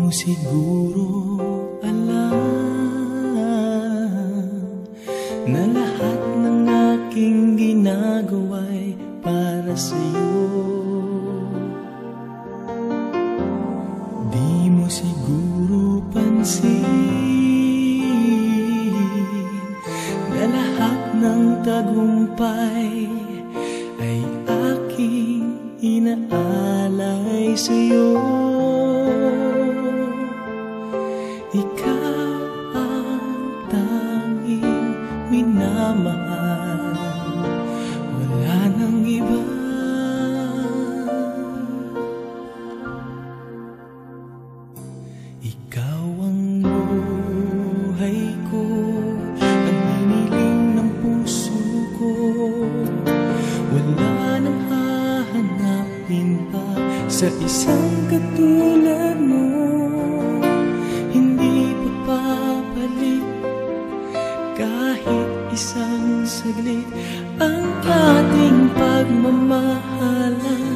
mo siguro alam na lahat ng aking ginagawa'y para sa'yo. Di mo siguro pansin na lahat ng tagumpay ay aking inaalay sa'yo. Ikaw ang tanging minamahal, wala nang iba. Ikaw ang buhay ko, ang hiniling ng puso ko. Wala nang hahanapin pa sa isang katulad mo. Hindi papabalik kahit isang saglit ang ating pagmamahalan.